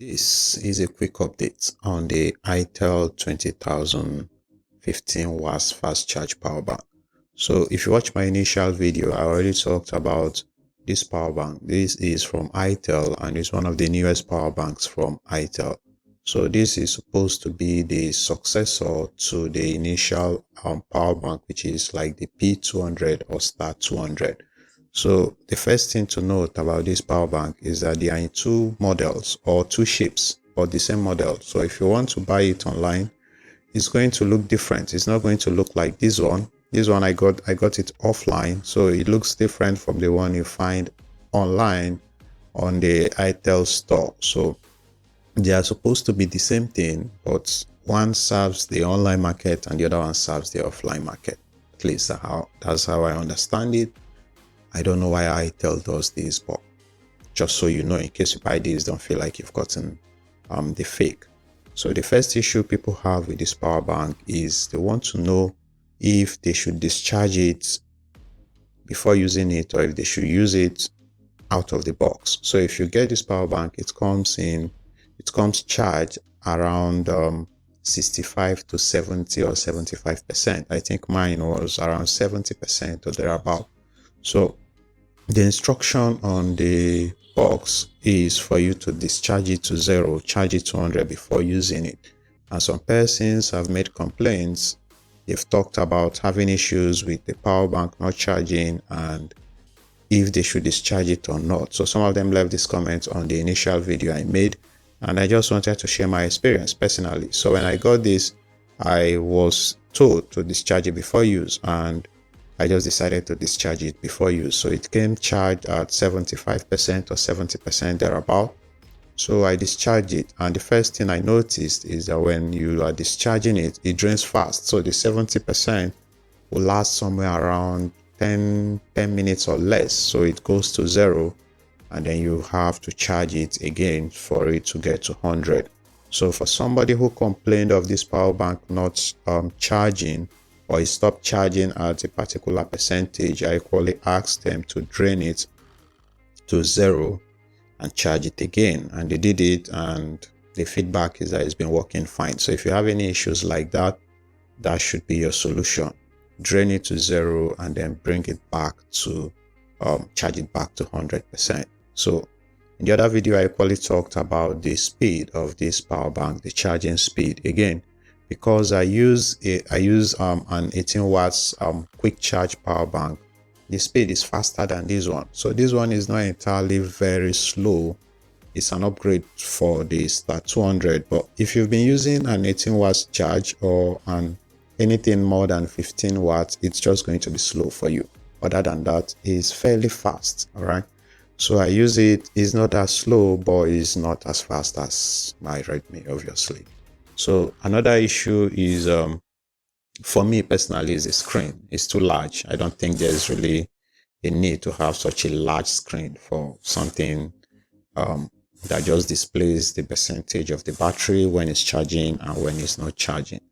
This is a quick update on the Itel 20015 watts fast charge power bank. So if you watch my initial video, I already talked about this power bank. This is from Itel and it's one of the newest power banks from Itel. So this is supposed to be the successor to the initial power bank, which is like the P200 or Star 200. So the first thing to note about this power bank is that they are in two models or two shapes or the same model. So if you want to buy it online, it's going to look different. It's not going to look like this one. This one I got it offline, so it looks different from the one you find online on the Itel store. So they are supposed to be the same thing, but one serves the online market and the other one serves the offline market. At least that's how I understand it. I don't know why Itel does this, but just so you know, in case you buy this, don't feel like you've gotten the fake. So the first issue people have with this power bank is they want to know if they should discharge it before using it or if they should use it out of the box. So if you get this power bank, it comes charged around 65 to 70 or 75%. I think mine was around 70% or thereabout. So the instruction on the box is for you to discharge it to 0, charge it to 100 before using it. And some persons have made complaints. They've talked about having issues with the power bank not charging and if they should discharge it or not. So some of them left this comment on the initial video I made, and I just wanted to share my experience personally. So when I got this, I was told to discharge it before use, and I just decided to discharge it before use. So it came charged at 75% or 70% thereabout. So I discharged it, and the first thing I noticed is that when you are discharging it, it drains fast. So the 70% will last somewhere around 10 minutes or less. So it goes to 0, and then you have to charge it again for it to get to 100. So for somebody who complained of this power bank not charging, or it stopped charging at a particular percentage, I equally asked them to drain it to 0 and charge it again, and they did it, and the feedback is that it's been working fine. So if you have any issues like that, that should be your solution. Drain it to 0 and then bring it back to charge it back to 100%. So in the other video, I equally talked about the speed of this power bank, the charging speed. Again, because I use an 18 watts quick charge power bank, the speed is faster than this one. So this one is not entirely very slow. It's an upgrade for the Star 200. But if you've been using an 18 watts charge or anything more than 15 watts, it's just going to be slow for you. Other than that, it's fairly fast. All right. So I use it. It's not as slow, but it's not as fast as my Redmi, obviously. So another issue is, for me personally, is the screen. It's too large. I don't think there's really a need to have such a large screen for something that just displays the percentage of the battery when it's charging and when it's not charging.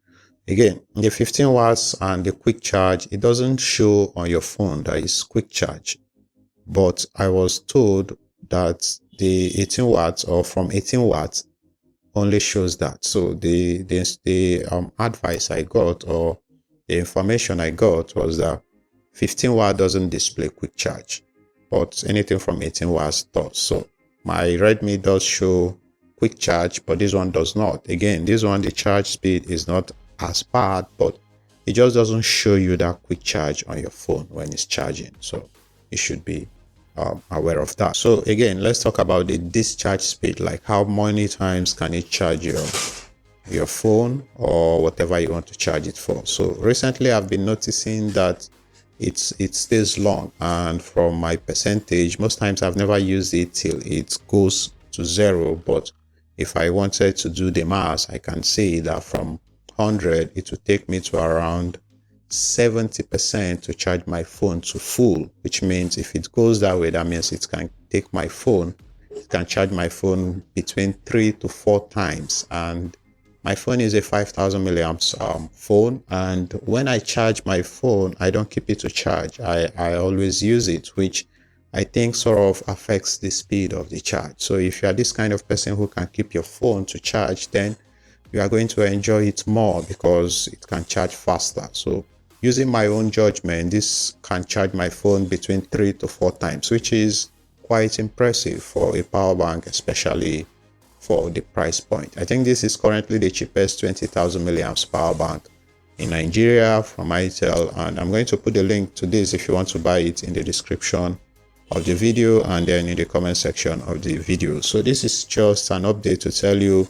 Again, the 15 watts and the quick charge, it doesn't show on your phone that it's quick charge. But I was told that the 18 watts or from 18 watts only shows that. So the advice I got, or the information I got, was that 15 watt doesn't display quick charge, but anything from 18 watts does. So my Redmi does show quick charge, but this one does not. Again, this one, the charge speed is not as bad, but it just doesn't show you that quick charge on your phone when it's charging. So you should be aware of that. So again, let's talk about the discharge speed, like how many times can it charge your phone or whatever you want to charge it for. So recently I've been noticing that it stays long, and from my percentage, most times I've never used it till it goes to 0. But if I wanted to do the math, I can say that from 100 it would take me to around 70% to charge my phone to full, which means if it goes that way, that means it can take my phone, it can charge my phone between 3 to 4 times. And my phone is a 5000 milliamps phone, and when I charge my phone, I don't keep it to charge. I always use it, which I think sort of affects the speed of the charge. So if you are this kind of person who can keep your phone to charge, then you are going to enjoy it more because it can charge faster. So using my own judgment, this can charge my phone between 3 to 4 times, which is quite impressive for a power bank, especially for the price point. I think this is currently the cheapest 20,000 milliamps power bank in Nigeria from Itel, and I'm going to put the link to this if you want to buy it in the description of the video and then in the comment section of the video. So this is just an update to tell you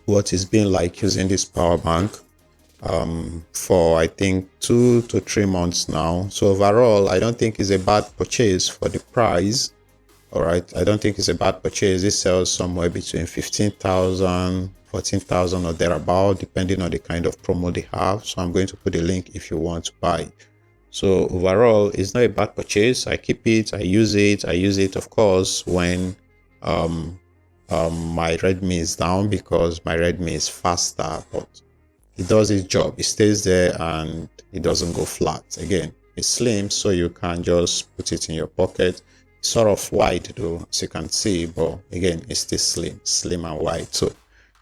what it's been like using this power bank for I think 2 to 3 months now. So overall, I don't think it's a bad purchase for the price. All right, I don't think it's a bad purchase. It sells somewhere between 15,000, 14,000 or thereabout, depending on the kind of promo they have. So I'm going to put a link if you want to buy. So overall, it's not a bad purchase. I keep it, I use it, of course, when my Redmi is down, because my Redmi is faster, but it does its job. It stays there and it doesn't go flat. Again, it's slim, so you can just put it in your pocket. It's sort of wide though, as you can see, but again, it's still slim and wide. So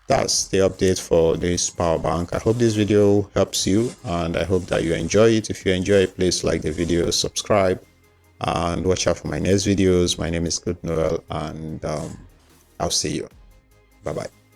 that's the update for this power bank. I hope this video helps you and I hope that you enjoy it. If you enjoy it, please like the video, subscribe, and watch out for my next videos. My name is Good Noel, and I'll see you. Bye bye.